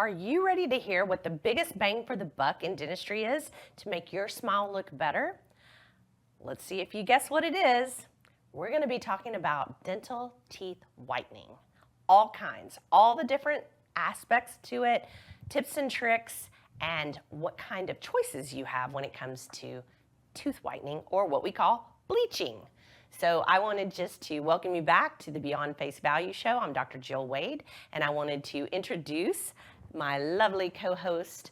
Are you ready to hear what the biggest bang for the buck in dentistry is to make your smile look better? Let's see if you guess what it is. We're going to be talking about dental teeth whitening. All kinds, all the different aspects to it, tips and tricks, and what kind of choices you have when it comes to tooth whitening, or what we call bleaching. So I wanted just to welcome you back to the Beyond Face Value Show. I'm Dr. Jill Wade, and I wanted to introduce my lovely co-host,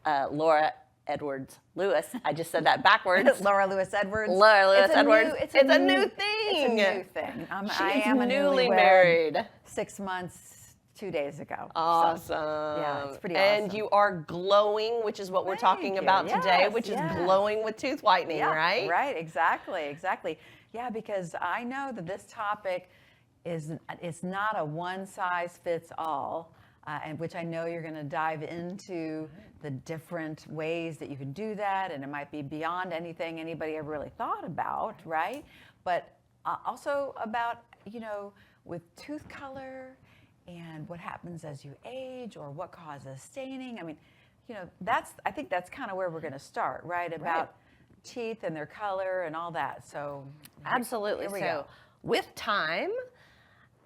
Laura Edwards Lewis. I just said that backwards. Laura Lewis Edwards. Laura Lewis Edwards. It's a new thing. It's a new thing. I am newly married. 6 months, 2 days ago. Awesome. So, yeah, it's pretty awesome. And you are glowing, which is what we're talking about today, which is glowing with tooth whitening, right? Right, exactly. Yeah, because I know that this topic is not a one-size-fits-all. And which I know you're going to dive into the different ways that you can do that, and it might be beyond anything anybody ever really thought about, right? But also about, with tooth color and what happens as you age, or what causes staining. I mean, I think that's kind of where we're going to start, right? About teeth and their color and all that. So absolutely. Here we go. With time,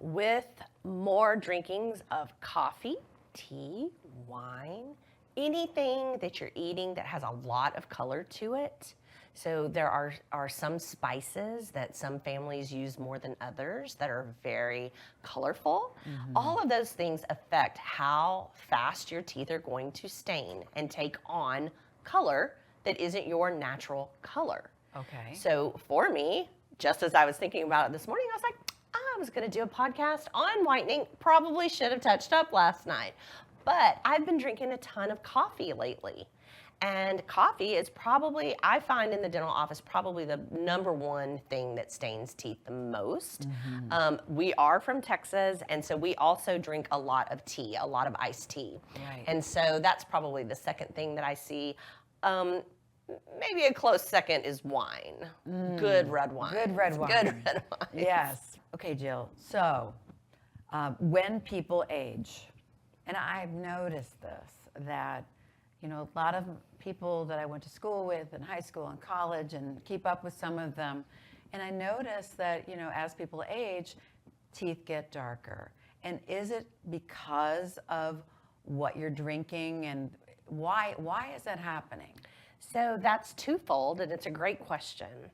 with more drinkings of coffee, tea, wine, anything that you're eating that has a lot of color to it. So there are some spices that some families use more than others that are very colorful. Mm-hmm. All of those things affect how fast your teeth are going to stain and take on color that isn't your natural color. Okay. So for me, just as I was thinking about it this morning, I was like, I was going to do a podcast on whitening. Probably should have touched up last night. But I've been drinking a ton of coffee lately. And coffee is probably, I find in the dental office, probably the number one thing that stains teeth the most. Mm-hmm. We are from Texas, and so we also drink a lot of tea, a lot of iced tea. Right. And so that's probably the second thing that I see. Maybe a close second is wine. Good red wine. Good red wine. Good red wine. Yes. Okay, Jill. So, when people age, and I've noticed this, that, a lot of people that I went to school with in high school and college and keep up with some of them, and I noticed that, as people age, teeth get darker. And is it because of what you're drinking, and why is that happening? So that's twofold, and it's a great question.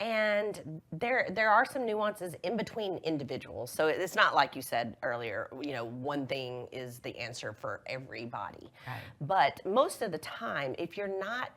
And there are some nuances in between individuals. So it's not like you said earlier, one thing is the answer for everybody. Right. But most of the time, if you're not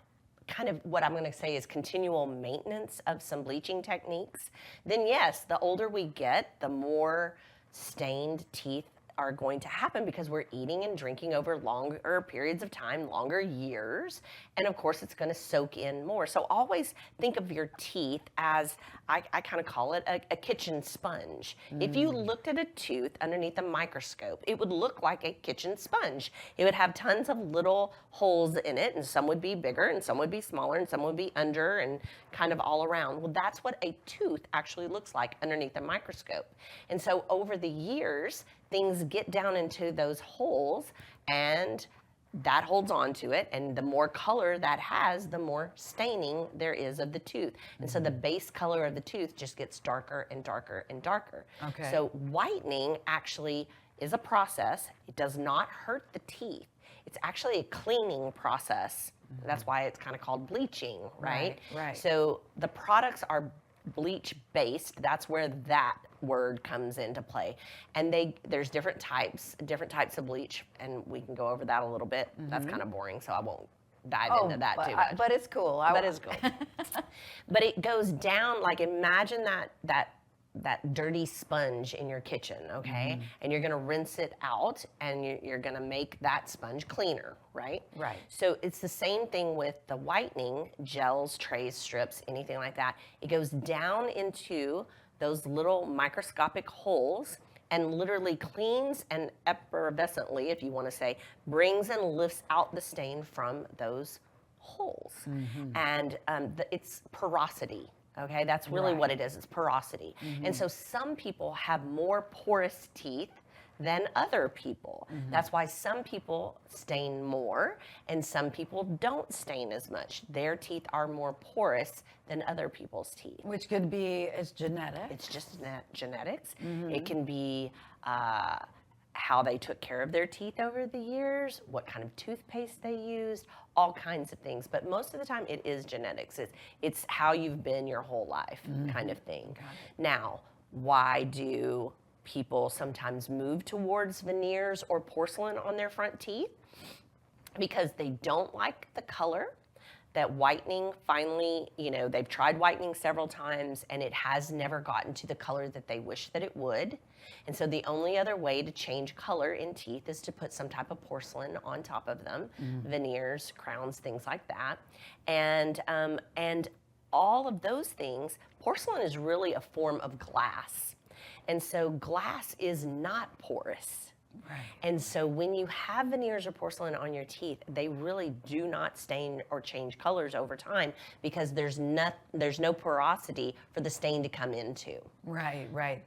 kind of what I'm going to say is continual maintenance of some bleaching techniques, then yes, the older we get, the more stained teeth are going to happen, because we're eating and drinking over longer periods of time, longer years, and of course it's going to soak in more. So always think of your teeth as, I kind of call it a kitchen sponge. If you looked at a tooth underneath a microscope, it would look like a kitchen sponge. It would have tons of little holes in it, and some would be bigger and some would be smaller and some would be under and kind of all around. Well, that's what a tooth actually looks like underneath a microscope. And so over the years, things get down into those holes, and that holds on to it, and the more color that has, the more staining there is of the tooth. And so the base color of the tooth just gets darker and darker and darker. Okay. So whitening actually is a process. It does not hurt the teeth. It's actually a cleaning process. Mm-hmm. That's why it's kind of called bleaching, right? Right. So the products are bleach based. That's where that word comes into play. And there's different types of bleach, and we can go over that a little bit. Mm-hmm. That's kind of boring, so I won't dive into that too much. But it's cool. But it's cool. But it goes down, like, imagine that dirty sponge in your kitchen, okay? Mm-hmm. And you're gonna rinse it out, and you're gonna make that sponge cleaner, right? Right. So it's the same thing with the whitening, gels, trays, strips, anything like that. It goes down into those little microscopic holes and literally cleans and effervescently, if you want to say, brings and lifts out the stain from those holes. Mm-hmm. And it's porosity. Okay, that's really what it is. It's porosity. Mm-hmm. And so some people have more porous teeth than other people. That's why some people stain more and some people don't stain as much. Their teeth are more porous than other people's teeth. Which could be, it's genetic. It's just genetics. It can be how they took care of their teeth over the years, what kind of toothpaste they used, all kinds of things. But most of the time, it is genetics. It's how you've been your whole life, kind of thing. Now, why do people sometimes move towards veneers or porcelain on their front teeth? Because they don't like the color. That whitening finally, they've tried whitening several times and it has never gotten to the color that they wish that it would. And so the only other way to change color in teeth is to put some type of porcelain on top of them, veneers, crowns, things like that. And all of those things, porcelain is really a form of glass. And so glass is not porous. Right. And so when you have veneers or porcelain on your teeth, they really do not stain or change colors over time because there's no porosity for the stain to come into. Right, right.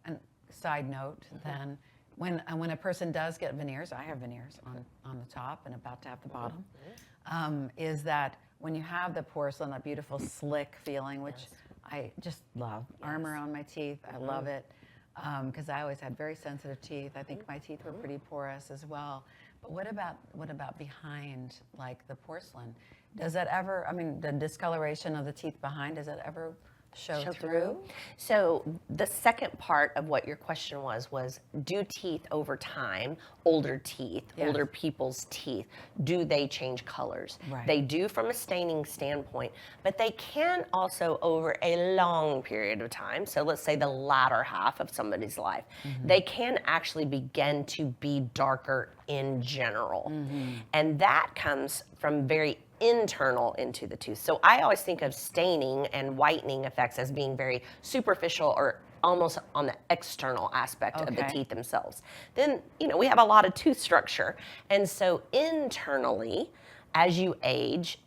And side note, then, when a person does get veneers, I have veneers on the top and about to have the bottom, is that when you have the porcelain, that beautiful slick feeling, which I just love. Arm around my teeth, I love it. Because I always had very sensitive teeth. I think my teeth were pretty porous as well. But what about behind, like the porcelain? Does that ever, the discoloration of the teeth behind, does that ever show through? So the second part of what your question was do teeth over time, older teeth, older people's teeth, do they change colors? Right. They do from a staining standpoint, but they can also over a long period of time, so let's say the latter half of somebody's life, they can actually begin to be darker in general. And that comes from very internal into the tooth. So I always think of staining and whitening effects as being very superficial or almost on the external aspect of the teeth themselves. Then, we have a lot of tooth structure. And so internally, as you age,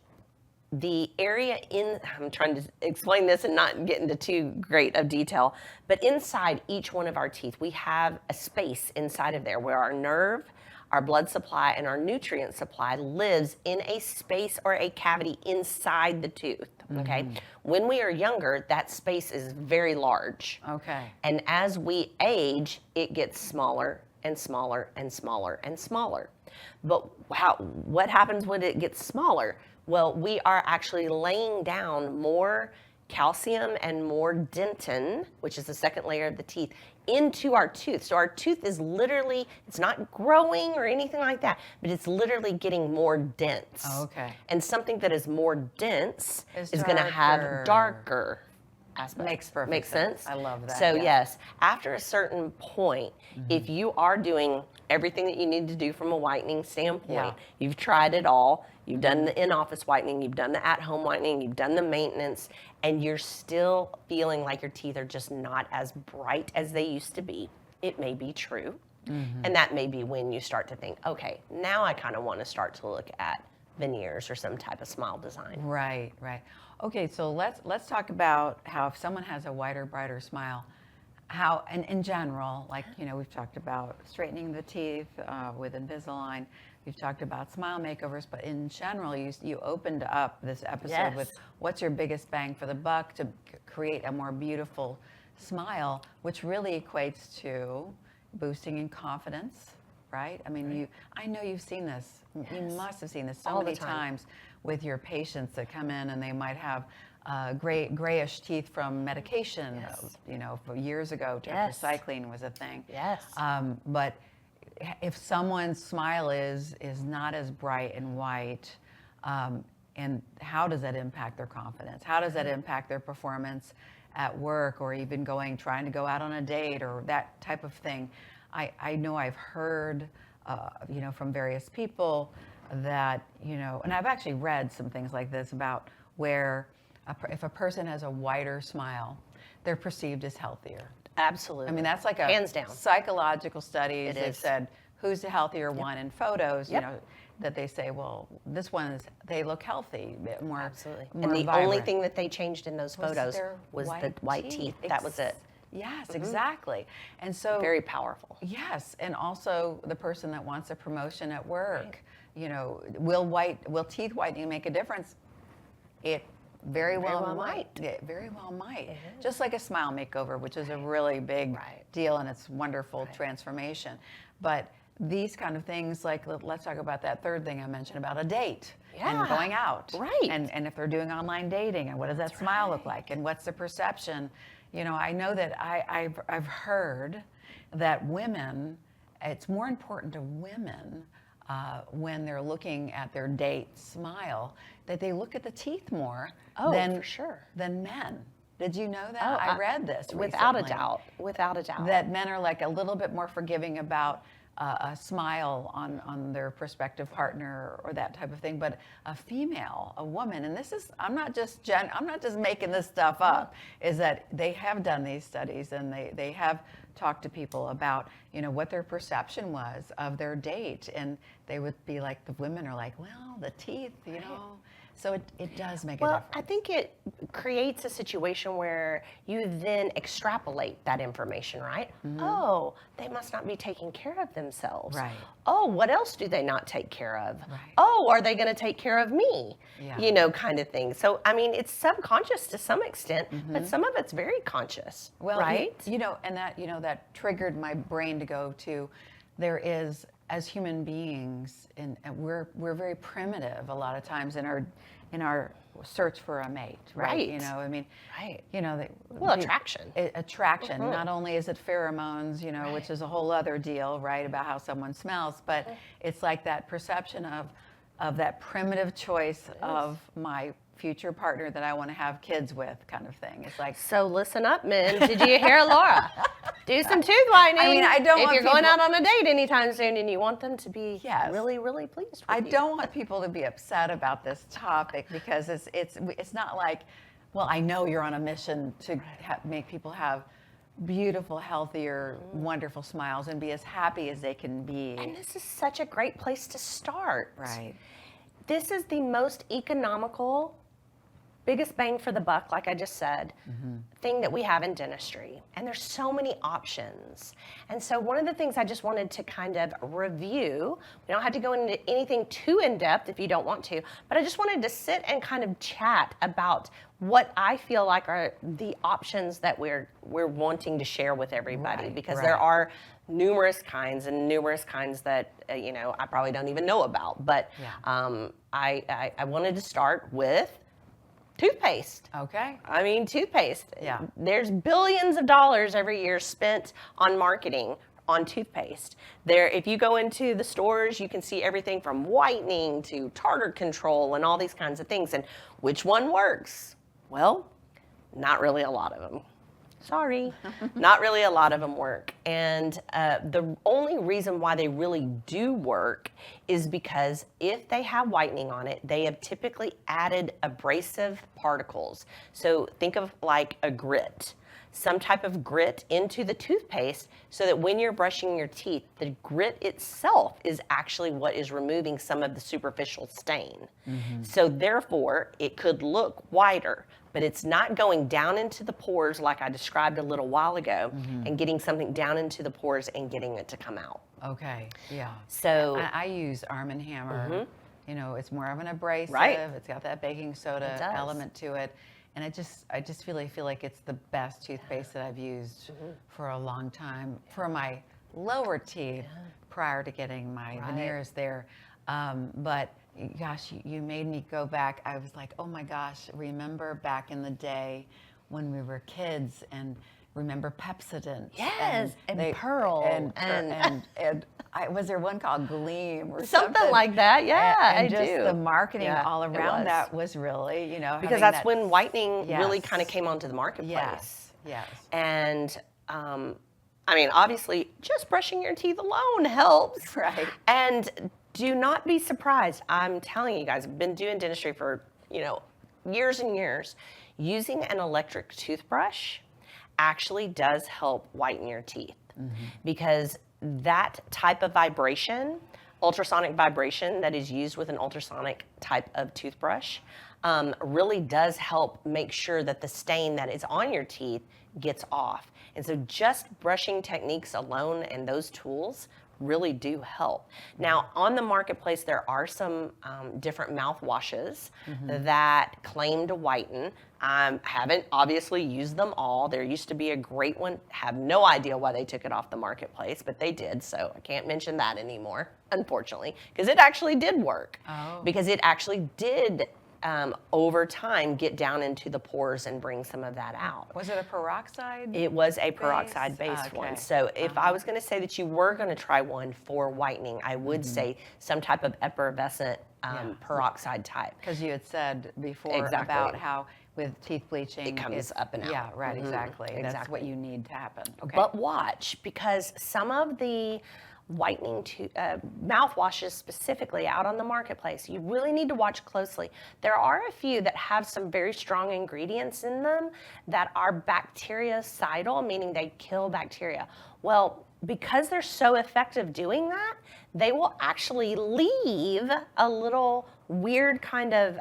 the area I'm trying to explain this and not get into too great of detail, but inside each one of our teeth, we have a space inside of there where our nerve, our blood supply, and our nutrient supply lives in a space or a cavity inside the tooth, okay? When we are younger, that space is very large. Okay. And as we age, it gets smaller and smaller and smaller and smaller. But what happens when it gets smaller? Well, we are actually laying down more calcium and more dentin, which is the second layer of the teeth, into our tooth. So our tooth is literally, it's not growing or anything like that, but it's literally getting more dense. Oh, okay. And something that is more dense Is is going to have darker. darker aspects. Makes perfect Makes sense. sense? I love that, So yeah. yes, after a certain point, if you are doing everything that you need to do from a whitening standpoint, you've tried it all, you've done the in-office whitening, you've done the at-home whitening, you've done the maintenance, and you're still feeling like your teeth are just not as bright as they used to be, it may be true. And that may be when you start to think, okay, now I kind of want to start to look at veneers or some type of smile design. Right, right. Okay, so let's talk about how if someone has a whiter, brighter smile, how, and in general, like, we've talked about straightening the teeth with Invisalign, we've talked about smile makeovers, but in general, you opened up this episode with what's your biggest bang for the buck to create a more beautiful smile, which really equates to boosting in confidence, right? I mean, I know you've seen this. You must have seen this so All the many time. times with your patients that come in and they might have grayish teeth from medication. For years ago, tetracycline was a thing. Yes. But if someone's smile is not as bright and white, and how does that impact their confidence? How does that impact their performance at work, or even trying to go out on a date, or that type of thing? I know I've heard, from various people that, and I've actually read some things like this about where if a person has a whiter smile, they're perceived as healthier. Absolutely. I mean, that's like a hands down psychological studies. It They've is. said, who's the healthier one in photos, that they say, well, this one they look healthy, more. Absolutely. More And the vibrant. only thing that they changed in those photos their was white the white teeth. That was it. Yes, exactly. And so Very powerful. yes, and also the person that wants a promotion at work, you know, will teeth whitening make a difference? It very well might. It very well might. Just like a smile makeover, which is a really big deal, and it's wonderful transformation. But these kind of things, like let's talk about that third thing I mentioned about a date and going out. Right. And if they're doing online dating, and what does that smile look like, and what's the perception? You know, I know that I've heard that women, it's more important to women when they're looking at their date smile, that they look at the teeth more for sure. than men. Did you know that? I read this Without a recently, doubt. Without a doubt. that men are like a little bit more forgiving about a smile on their prospective partner or that type of thing, but a female, a woman, and this is, I'm not just making this stuff up, is that they have done these studies, and they have talked to people about, you know, what their perception was of their date, and they would be like, the women are like, well, the teeth, you know. So it does make a difference. I think it creates a situation where you then extrapolate that information, right? Oh, they must not be taking care of themselves. Right. Oh, what else do they not take care of? Right. Oh, are they going to take care of me? Yeah. You know, kind of thing. So, I mean, it's subconscious to some extent, but some of it's very conscious, Well, right? you know, and that triggered my brain to go to, there is, as human beings, and we're very primitive a lot of times in our search for a mate, right? Right. You know, I mean, Right. you know, Attraction. Attraction. Not only is it pheromones, you know, which is a whole other deal, right, about how someone smells, but it's like that perception of that primitive choice of my future partner that I want to have kids with, kind of thing. It's like, So listen up, men. Did you hear Laura? Do some tooth whitening. I mean, I don't if want you're going people- out on a date anytime soon and you want them to be Yes. really, really pleased with I you. don't want people to be upset about this topic, because it's not like, well, I know you're on a mission to make people have beautiful, healthier, wonderful smiles and be as happy as they can be. And this is such a great place to start. Right. This is the most economical, biggest bang for the buck, like I just said, thing that we have in dentistry. And there's so many options. And so one of the things I just wanted to kind of review, we don't have to go into anything too in-depth if you don't want to, but I just wanted to sit and kind of chat about what I feel like are the options that we're wanting to share with everybody, Right, because right. there are numerous kinds that you know, I probably don't even know about. But Yeah. I wanted to start with toothpaste. Okay. I mean, toothpaste. Yeah. There's billions of dollars every year spent on marketing on toothpaste. There, if you go into the stores, you can see everything from whitening to tartar control and all these kinds of things. And which one works? Well, not really a lot of them. Sorry, not really a lot of them work. And the only reason why they really do work is because if they have whitening on it, they have typically added abrasive particles. So think of like a grit, some type of grit into the toothpaste, so that when you're brushing your teeth, the grit itself is actually what is removing some of the superficial stain. So therefore, it could look whiter, but it's not going down into the pores like I described a little while ago, and getting something down into the pores and getting it to come out. Okay. Yeah. So I use Arm & Hammer. You know, it's more of an abrasive. Right. It's got that baking soda It does. element to it. And I just really feel like it's the best toothpaste that I've used for a long time for my lower teeth prior to getting my veneers there. But gosh, you made me go back. I was like, oh my gosh, remember back in the day when we were kids, and remember Pepsodent? Yes, and Pearl, and was there one called Gleam or something like that? Yeah, and I just do. the marketing Yeah, all it around was. that was really, you know, Because having that's that- when whitening really Yes. kind of came onto the marketplace. Yes. Yes. And I mean, obviously, just brushing your teeth alone helps. Right. And do not be surprised. I'm telling you guys, I've been doing dentistry for, you know, years and years. Using an electric toothbrush actually does help whiten your teeth, because that type of vibration, ultrasonic vibration that is used with an ultrasonic type of toothbrush, really does help make sure that the stain that is on your teeth gets off. And so just brushing techniques alone and those tools really do help. Now, on the marketplace, there are some different mouthwashes that claim to whiten. Haven't obviously used them all. There used to be a great one. Have no idea why they took it off the marketplace, but they did. So I can't mention that anymore, unfortunately, because it actually did work. Oh. Because it actually did over time get down into the pores and bring some of that out. Was it a peroxide? It was a peroxide-based Okay. one. So if I was going to say that you were going to try one for whitening, I would say some type of effervescent peroxide type. Because you had said before Exactly. about how with teeth bleaching It comes up and out. Yeah, right, exactly. That's exactly. what you need to happen. Okay. But watch, because some of the whitening mouthwashes specifically out on the marketplace, you really need to watch closely. There are a few that have some very strong ingredients in them that are bactericidal, meaning they kill bacteria. Well, because they're so effective doing that, they will actually leave a little weird kind of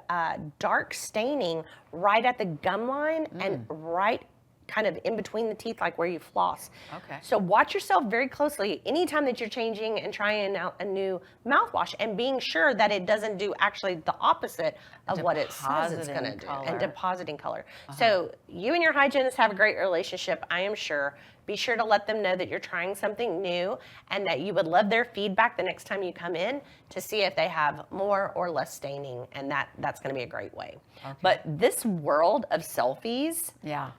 dark staining right at the gum line and right kind of in between the teeth, like where you floss. Okay. So watch yourself very closely anytime that you're changing and trying out a new mouthwash, and being sure that it doesn't do actually the opposite of what it says it's going to Depositing do, color. and depositing color. So you and your hygienist have a great relationship, I am sure. Be sure to let them know that you're trying something new and that you would love their feedback the next time you come in to see if they have more or less staining, and that's going to be a great way. But this world of selfies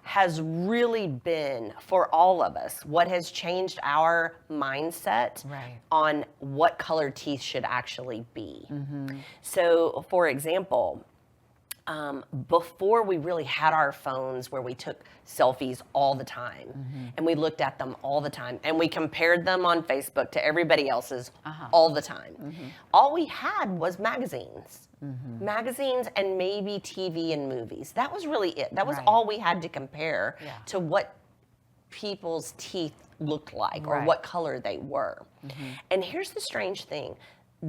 has really been, for all of us, what has changed our mindset on what color teeth should actually be. So, for example, before we really had our phones where we took selfies all the time and we looked at them all the time and we compared them on Facebook to everybody else's all the time. All we had was magazines. Magazines and maybe TV and movies. That was really it. That was all we had to compare to what people's teeth looked like or what color they were. And here's the strange thing.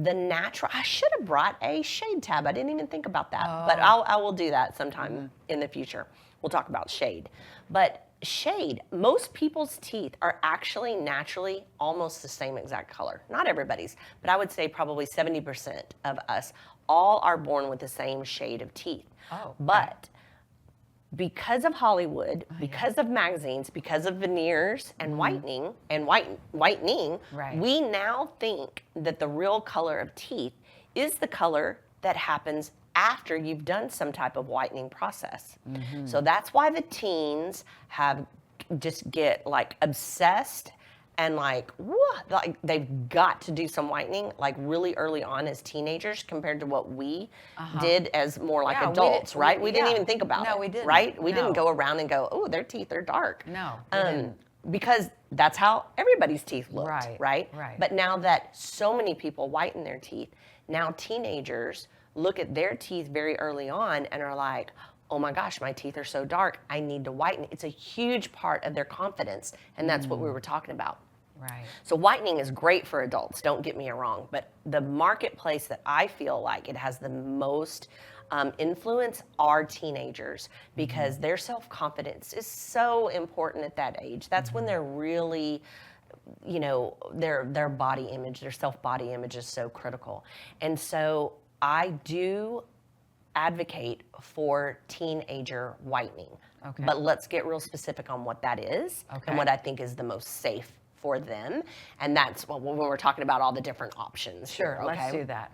I should have brought a shade tab. I didn't even think about that, but I will do that sometime in the future. We'll talk about shade. But shade, most people's teeth are actually naturally almost the same exact color. Not everybody's, but I would say probably 70% of us all are born with the same shade of teeth. But because of Hollywood, because of magazines, because of veneers and whitening and whitening, we now think that the real color of teeth is the color that happens after you've done some type of whitening process. So that's why the teens just get like obsessed and like they've got to do some whitening like really early on as teenagers compared to what we did as more like adults, right? We didn't even think about it. No, we didn't. Right? We No. didn't go around and go, oh, their teeth are dark. No, we didn't. Because that's how everybody's teeth looked, Right. But now that so many people whiten their teeth, now teenagers look at their teeth very early on and are like, oh my gosh, my teeth are so dark, I need to whiten. It's a huge part of their confidence, and that's what we were talking about. So whitening is great for adults, don't get me wrong, but the marketplace that I feel like it has the most influence are teenagers, because their self-confidence is so important at that age. That's when they're really, their body image, their self-body image is so critical. And so I do advocate for teenager whitening, but let's get real specific on what that is and what I think is the most safe for them. And that's when we're talking about all the different options. Sure, let's do that.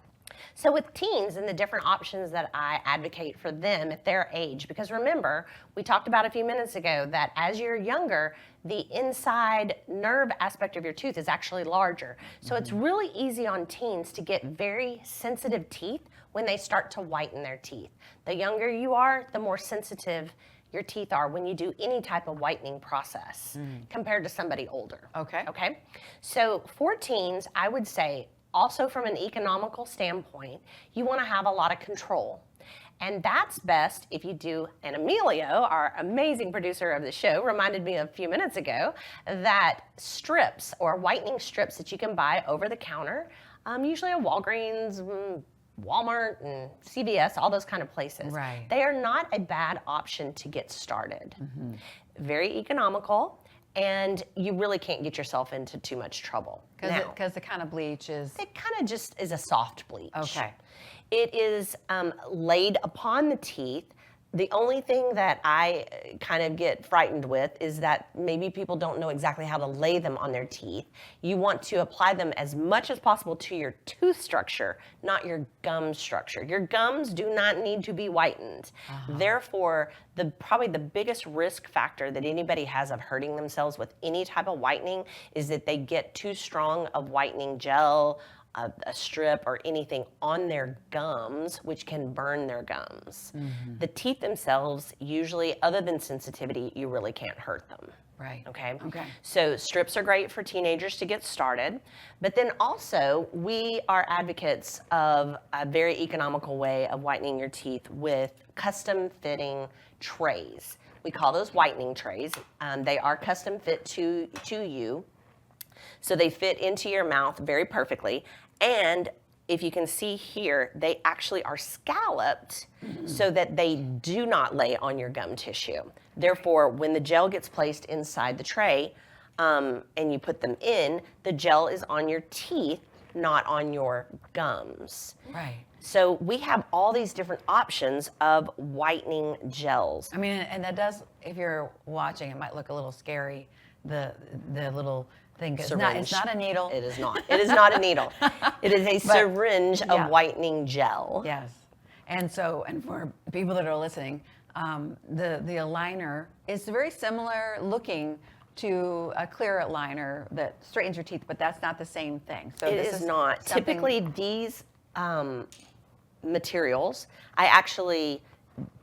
So with teens and the different options that I advocate for them at their age, because remember, we talked about a few minutes ago that as you're younger, the inside nerve aspect of your tooth is actually larger. So it's really easy on teens to get very sensitive teeth when they start to whiten their teeth. The younger you are, the more sensitive your teeth are when you do any type of whitening process compared to somebody older. Okay? So for teens, I would say, also from an economical standpoint, you want to have a lot of control. And that's best if you do, and Emilio, our amazing producer of the show, reminded me a few minutes ago that strips or whitening strips that you can buy over the counter, usually at Walgreens, Walmart and CVS, all those kind of places. They are not a bad option to get started. Very economical, and you really can't get yourself into too much trouble. Now, Because the kind of bleach is. it kind of just is a soft bleach. Okay. It is laid upon the teeth. The only thing that I kind of get frightened with is that maybe people don't know exactly how to lay them on their teeth. You want to apply them as much as possible to your tooth structure, not your gum structure. Your gums do not need to be whitened. Therefore, probably the biggest risk factor that anybody has of hurting themselves with any type of whitening is that they get too strong of whitening gel, a strip or anything on their gums, which can burn their gums. The teeth themselves, usually, other than sensitivity, you really can't hurt them. Right. Okay. Okay. So strips are great for teenagers to get started, but then also we are advocates of a very economical way of whitening your teeth with custom fitting trays. We call those whitening trays. They are custom fit to you. So they fit into your mouth very perfectly. And if you can see here, they actually are scalloped so that they do not lay on your gum tissue. Therefore, when the gel gets placed inside the tray and you put them in, the gel is on your teeth, not on your gums. Right. So we have all these different options of whitening gels. I mean, and that does, if you're watching, it might look a little scary, the little thing. It's Syringe. not a needle. It is not. It is not a needle. It is a syringe yeah. of whitening gel. Yes. And so, and for people that are listening, the aligner is very similar looking to a clear aligner that straightens your teeth, but that's not the same thing. So It this is not. something- Typically, these materials, I actually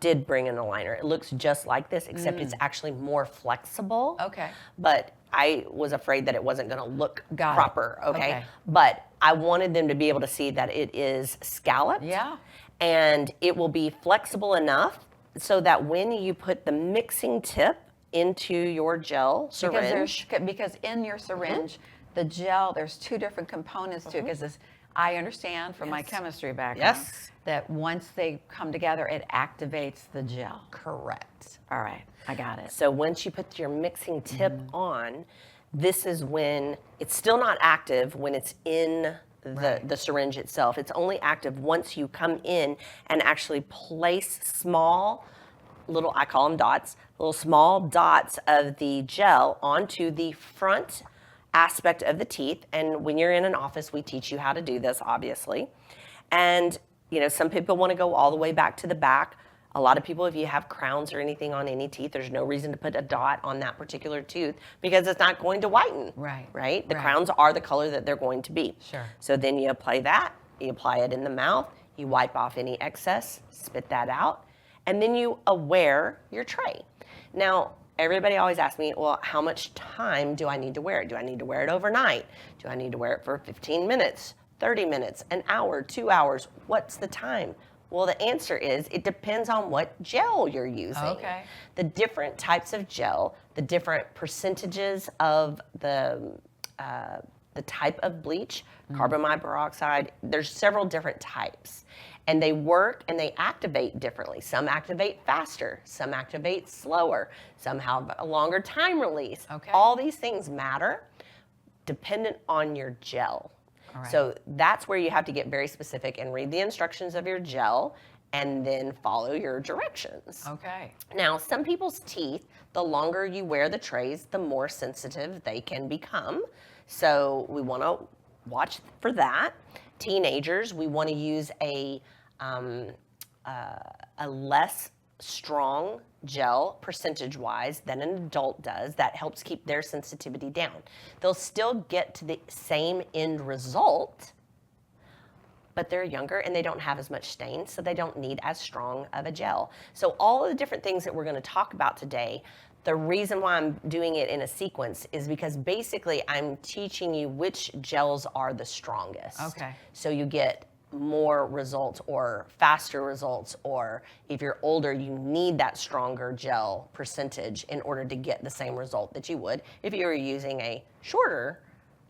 did bring an aligner. It looks just like this, except it's actually more flexible. Okay. But I was afraid that it wasn't going to look Got it. proper. Okay? Okay. But I wanted them to be able to see that it is scalloped. Yeah. And it will be flexible enough so that when you put the mixing tip into your gel syringe, Because in your syringe, the gel, there's two different components to it. Because I understand from my Yes. chemistry background Yes. that once they come together, it activates the gel. correct. All right, I got it. So once you put your mixing tip on, this is when it's still not active when it's in the syringe itself. It's only active once you come in and actually place small little, I call them dots, little small dots of the gel onto the front aspect of the teeth. And when you're in an office, we teach you how to do this, obviously. And, you know, some people want to go all the way back to the back. A lot of people, if you have crowns or anything on any teeth, there's no reason to put a dot on that particular tooth because it's not going to whiten. Right. Right? The Right. crowns are the color that they're going to be. Sure. So then you apply that, you apply it in the mouth, you wipe off any excess, spit that out, and then you aware your tray. Now, everybody always asks me, well, how much time do I need to wear it? Do I need to wear it overnight? Do I need to wear it for 15 minutes, 30 minutes, an hour, 2 hours? What's the time? Well, the answer is it depends on what gel you're using. Okay. The different types of gel, the different percentages of the type of bleach, carbamide peroxide, there's several different types. And they work and they activate differently. Some activate faster, some activate slower, some have a longer time release. Okay. All these things matter dependent on your gel. All right. So that's where you have to get very specific and read the instructions of your gel and then follow your directions. Okay. Now, some people's teeth, the longer you wear the trays, the more sensitive they can become. So we want to watch for that. Teenagers, we want to use a less strong gel percentage-wise than an adult does. That helps keep their sensitivity down. They'll still get to the same end result, but they're younger and they don't have as much stain, so they don't need as strong of a gel. So all of the different things that we're going to talk about today, the reason why I'm doing it in a sequence is because basically I'm teaching you which gels are the strongest. Okay. So you get more results or faster results, or if you're older, you need that stronger gel percentage in order to get the same result that you would if you were using a shorter,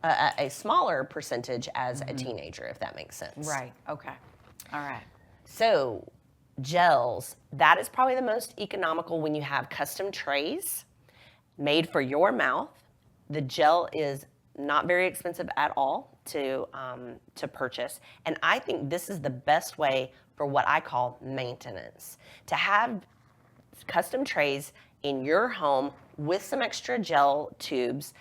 a smaller percentage as a teenager, if that makes sense. Right. Okay. All right. So gels, that is probably the most economical when you have custom trays made for your mouth. The gel is not very expensive at all to purchase, and I think this is the best way for what I call maintenance. To have custom trays in your home with some extra gel tubes,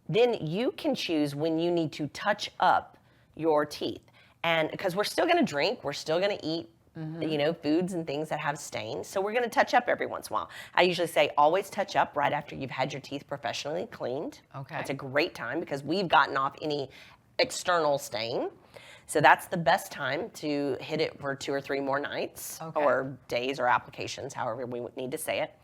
then you can choose when you need to touch up your teeth. And because we're still going to drink, we're still going to eat, foods and things that have stains. So we're going to touch up every once in a while. I usually say always touch up right after you've had your teeth professionally cleaned. Okay. That's a great time because we've gotten off any external stain. So that's the best time to hit it for 2 or 3 more nights or days or applications, however we need to say it.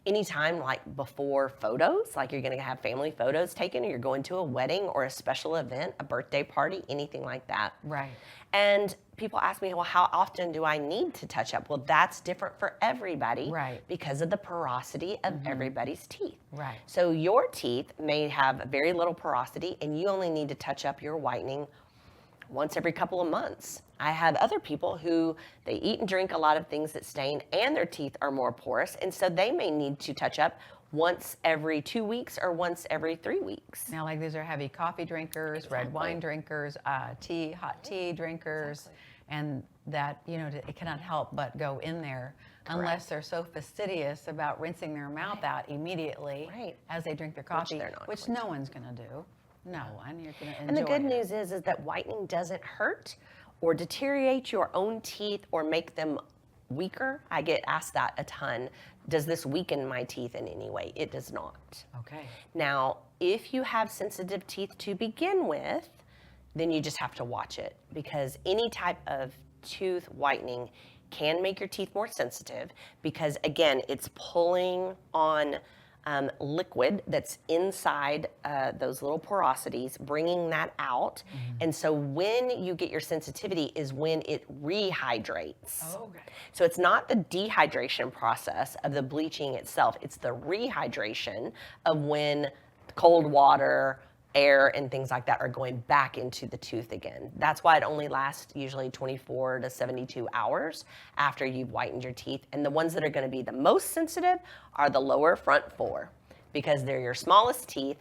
Anytime like before photos, like you're going to have family photos taken, or you're going to a wedding or a special event, a birthday party, anything like that. Right. And people ask me, well, how often do I need to touch up? Well, that's different for everybody, Right. because of the porosity of everybody's teeth. Right. So your teeth may have very little porosity, and you only need to touch up your whitening once every couple of months. I have other people who they eat and drink a lot of things that stain, and their teeth are more porous, and so they may need to touch up once every 2 weeks or once every 3 weeks. Now, like these are heavy coffee drinkers, red wine drinkers, hot tea drinkers, and that, it cannot help but go in there unless they're so fastidious about rinsing their mouth out immediately as they drink their coffee, they're not which going no one's going to do. No one. You're going to enjoy And the good it. news is that whitening doesn't hurt or deteriorate your own teeth or make them weaker. I get asked that a ton. Does this weaken my teeth in any way? It does not. Okay. Now, if you have sensitive teeth to begin with, then you just have to watch it, because any type of tooth whitening can make your teeth more sensitive because, again, it's pulling on liquid that's inside those little porosities, bringing that out. And so when you get your sensitivity is when it rehydrates. Okay. So it's not the dehydration process of the bleaching itself, it's the rehydration of when cold water, air, and things like that are going back into the tooth again. That's why it only lasts usually 24 to 72 hours after you've whitened your teeth. And the ones that are going to be the most sensitive are the lower front 4, because they're your smallest teeth.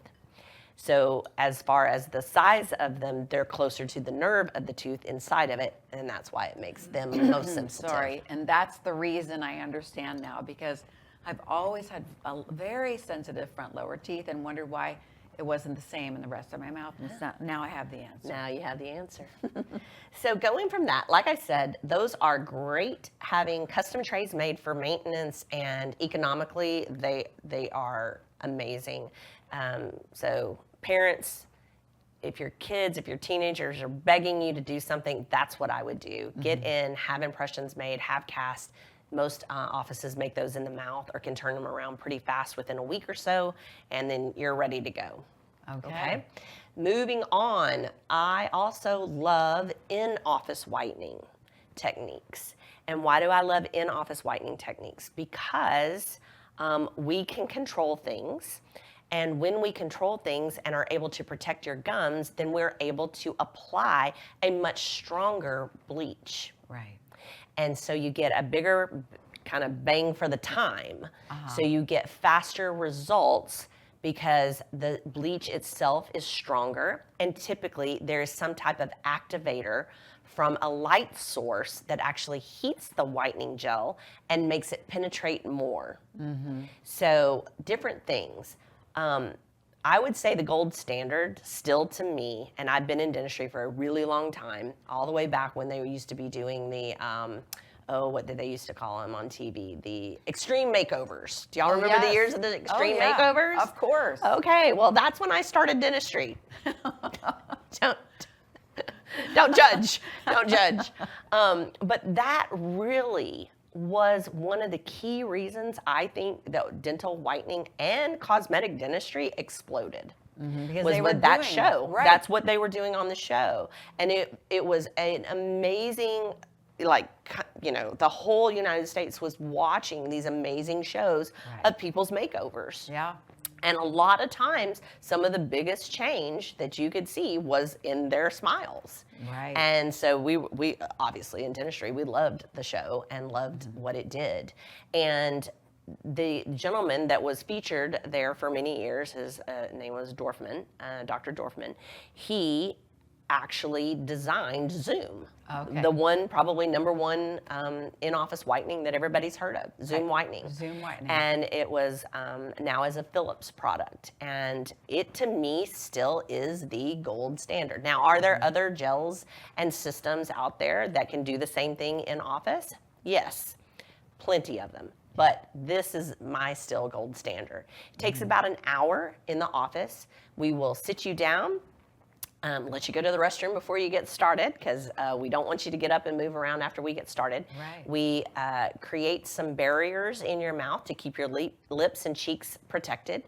So as far as the size of them, they're closer to the nerve of the tooth inside of it, and that's why it makes them most sensitive. Sorry, and that's the reason I understand now, because I've always had a very sensitive front lower teeth and wondered why it wasn't the same in the rest of my mouth. And now I have the answer. Now you have the answer. So going from that, like I said, those are great, having custom trays made for maintenance, and economically they are amazing. So parents, if your teenagers are begging you to do something, that's what I would do. Get in, have impressions made, have casts. Most offices make those in the mouth or can turn them around pretty fast within a week or so, and then you're ready to go. Okay. Moving on, I also love in-office whitening techniques. And why do I love in-office whitening techniques? Because we can control things. And when we control things and are able to protect your gums, then we're able to apply a much stronger bleach. Right. And so you get a bigger kind of bang for the time. So you get faster results because the bleach itself is stronger, and typically there is some type of activator from a light source that actually heats the whitening gel and makes it penetrate more. So different things. I would say the gold standard still to me, and I've been in dentistry for a really long time, all the way back when they used to be doing the, what did they used to call them on TV? The extreme makeovers. Do y'all remember the years of the extreme makeovers? Of course. Okay, well, that's when I started dentistry. Don't judge. Don't judge. But that really was one of the key reasons I think that dental whitening and cosmetic dentistry exploded. Because Was they were with that doing it, show. right. That's what they were doing on the show. And it was an amazing, the whole United States was watching these amazing shows of people's makeovers. Yeah. And a lot of times, some of the biggest change that you could see was in their smiles. Right. And so we obviously in dentistry, we loved the show and loved what it did. And the gentleman that was featured there for many years, his name was Dorfman, Dr. Dorfman. He actually designed Zoom, Okay. the probably number one in-office whitening that everybody's heard of, Zoom whitening. Zoom whitening. And it was now as a Philips product, and it to me still is the gold standard. Now, are there other gels and systems out there that can do the same thing in office? Yes, plenty of them. But this is my still gold standard. It takes about an hour in the office. We will sit you down, let you go to the restroom before you get started, because we don't want you to get up and move around after we get started. Right. We create some barriers in your mouth to keep your lips and cheeks protected.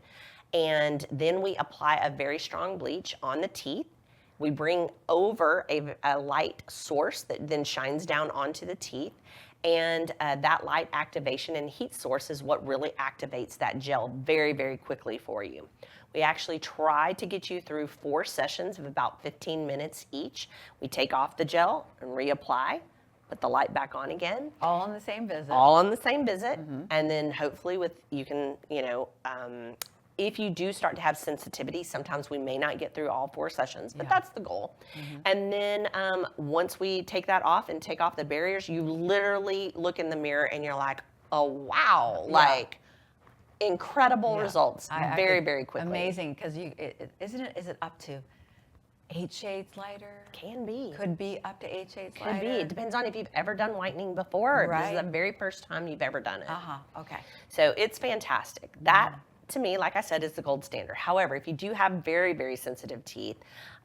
And then we apply a very strong bleach on the teeth. We bring over a light source that then shines down onto the teeth. And that light activation and heat source is what really activates that gel very, very quickly for you. We actually try to get you through 4 sessions of about 15 minutes each. We take off the gel and reapply, put the light back on again. All on the same visit. All on the same visit. And then hopefully you can, if you do start to have sensitivity, sometimes we may not get through all 4 sessions, but that's the goal. And then once we take that off and take off the barriers, you literally look in the mirror and you're like, oh, wow, like incredible results very, very quickly. Amazing, because is it up to 8 shades lighter? Can be. Could be up to 8 shades Could lighter. be. It depends on if you've ever done whitening before. Or Right. This is the very first time you've ever done it. Okay. So it's fantastic. That, to me, like I said, is the gold standard. However, if you do have very, very sensitive teeth,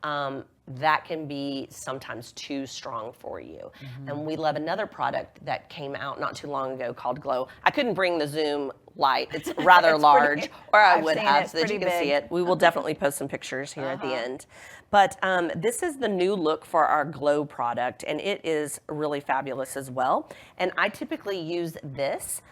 that can be sometimes too strong for you. And we love another product that came out not too long ago called Glow. I couldn't bring the Zoom light. It's rather large, or I I've would seen have it. so that you Pretty can see big. it. We will definitely post some pictures here at the end. But this is the new look for our Glow product, and it is really fabulous as well. And I typically use this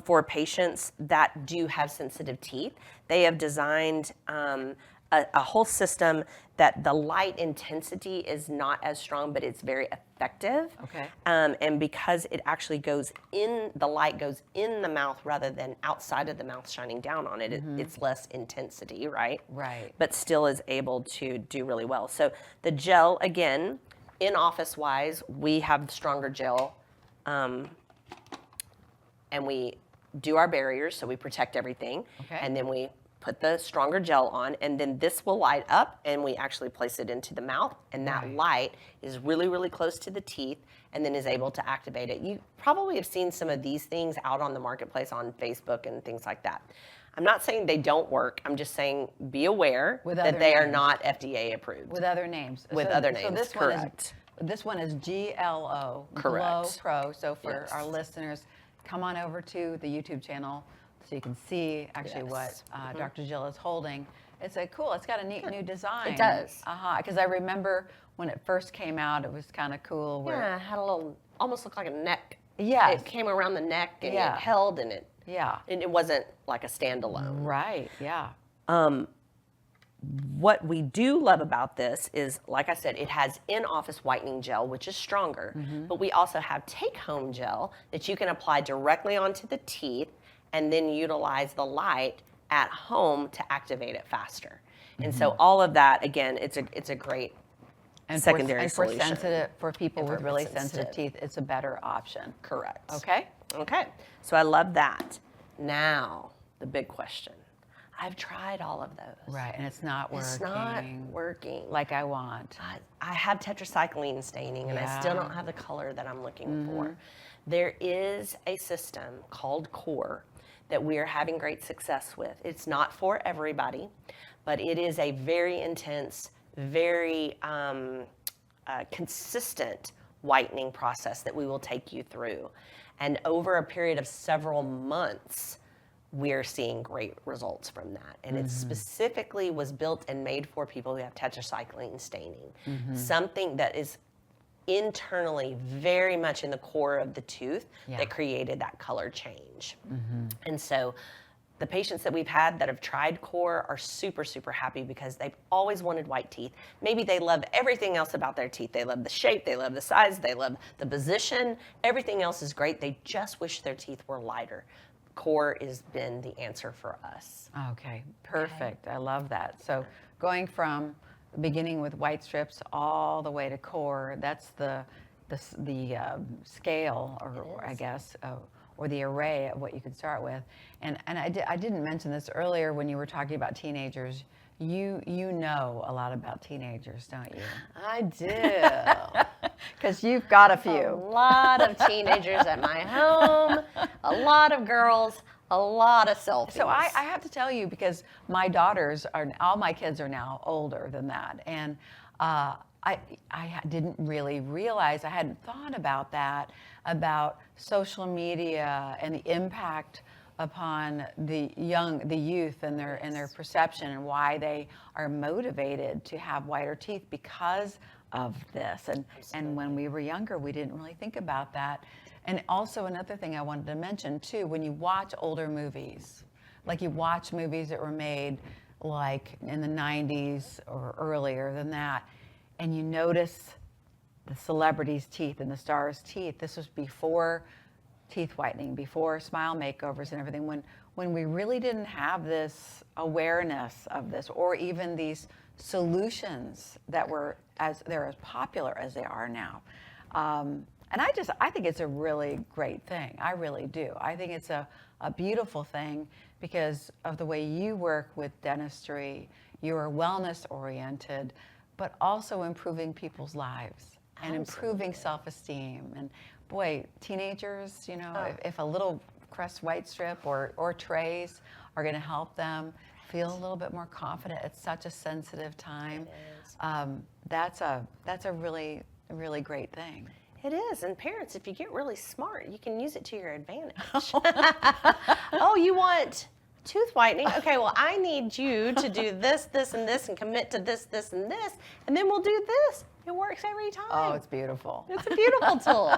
for patients that do have sensitive teeth. They have designed a whole system that the light intensity is not as strong, but it's very effective. Okay. And because it actually the light goes in the mouth rather than outside of the mouth shining down on it, it's less intensity, right? Right. But still is able to do really well. So the gel, again, in office wise, we have stronger gel, and we do our barriers, so we protect everything. Okay. And then we put the stronger gel on, and then this will light up, and we actually place it into the mouth, and that light is really, really close to the teeth, and then is able to activate it. You probably have seen some of these things out on the marketplace on Facebook and things like that. I'm not saying they don't work. I'm just saying be aware With that other they are names. not FDA approved. With other names. With other names, this correct. This one is GLO, Correct. Glow Pro. So for Yes. our listeners, come on over to the YouTube channel so you can see actually what Yes. Dr. Jill is holding. It's it's got a neat new design. It does. Because I remember when it first came out, it was kind of cool. Where, Yeah, it had a little, almost looked like a neck. Yes. It came around the neck and Yeah. it held, and it wasn't like a standalone. Right. Yeah. What we do love about this is, like I said, it has in-office whitening gel, which is stronger, but we also have take-home gel that you can apply directly onto the teeth and then utilize the light at home to activate it faster. And so all of that, again, it's a great secondary for solution. for people And with for really sensitive. sensitive teeth, it's a better option. Correct. Okay. Okay, so I love that. Now, the big question. I've tried all of those. Right, and it's not working. It's not working. like I want. I have tetracycline staining, and I still don't have the color that I'm looking for. There is a system called Core that we are having great success with. It's not for everybody, but it is a very intense, very consistent whitening process that we will take you through. And over a period of several months, we're seeing great results from that. And it specifically was built and made for people who have tetracycline staining, something that is internally very much in the core of the tooth that created that color change. And so the patients that we've had that have tried Core are super, super happy because they've always wanted white teeth. Maybe they love everything else about their teeth. They love the shape, they love the size, they love the position. Everything else is great. They just wish their teeth were lighter. core has been the answer for us. Okay, perfect. I love that. So going from beginning with white strips all the way to core, that's the scale, or I guess, or the array of what you could start with. And I didn't mention this earlier when you were talking about teenagers. You know a lot about teenagers, don't you? I do. Because you've got a A few. lot of teenagers at my home, a lot of girls, a lot of selfies. So I have to tell you, because my daughters all my kids are now older than that, and I didn't really realize, I hadn't thought about that, about social media and the impact upon the youth and their perception, and why they are motivated to have whiter teeth because of this. And when we were younger, we didn't really think about that. And also another thing I wanted to mention too, when you watch older movies, like you watch movies that were made like in the 90s or earlier than that, and you notice the celebrities' teeth and the stars' teeth, this was before teeth whitening, before smile makeovers and everything, when we really didn't have this awareness of this, or even these solutions that were they're as popular as they are now. And I think it's a really great thing. I really do. I think it's a beautiful thing because of the way you work with dentistry. You are wellness oriented, but also improving people's lives and improving self-esteem. And boy, teenagers, you know, if a little Crest white strip or trays are going to help them feel a little bit more confident at such a sensitive time, that's a really, really great thing. It is. And parents, if you get really smart, you can use it to your advantage. Oh, you want tooth whitening? Okay, well, I need you to do this, this, and this, and commit to this, this, and this, and then we'll do this. It works every time. Oh, it's beautiful. It's a beautiful tool.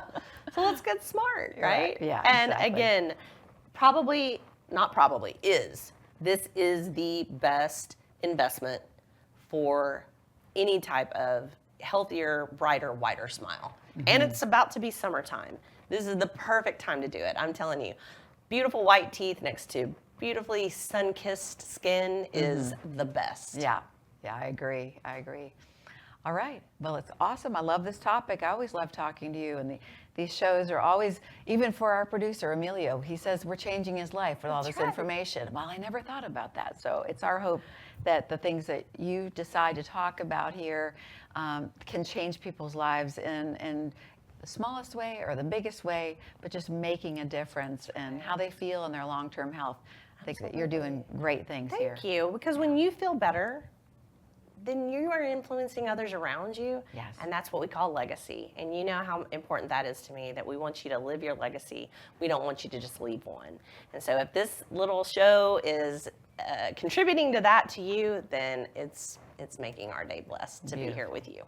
So let's get smart, right? Yeah, and exactly. again, this is the best investment for any type of healthier, brighter, whiter smile. Mm-hmm. And it's about to be summertime. This is the perfect time to do it. I'm telling you, beautiful white teeth next to beautifully sun-kissed skin is the best. Yeah, I agree. All right. Well, it's awesome. I love this topic. I always love talking to you. And these shows are always, even for our producer, Emilio, he says we're changing his life with all this information. Well, I never thought about that. So it's our hope that the things that you decide to talk about here can change people's lives in the smallest way or the biggest way, but just making a difference in how they feel and their long-term health. I think that you're doing great things here. Thank you. Because when you feel better, then you are influencing others around you. Yes. And that's what we call legacy. And you know how important that is to me, that we want you to live your legacy. We don't want you to just leave one. And so if this little show is contributing to that to you, then it's making our day blessed to be here with you.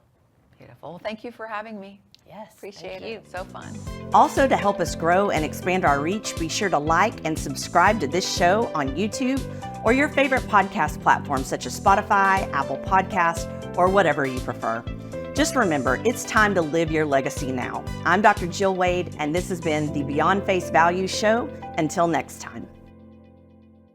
Beautiful. Well, thank you for having me. Yes. Appreciate thank you. it. So fun. Also, to help us grow and expand our reach, be sure to like and subscribe to this show on YouTube or your favorite podcast platforms such as Spotify, Apple Podcasts, or whatever you prefer. Just remember, it's time to live your legacy now. I'm Dr. Jill Wade, and this has been the Beyond Face Value Show. Until next time.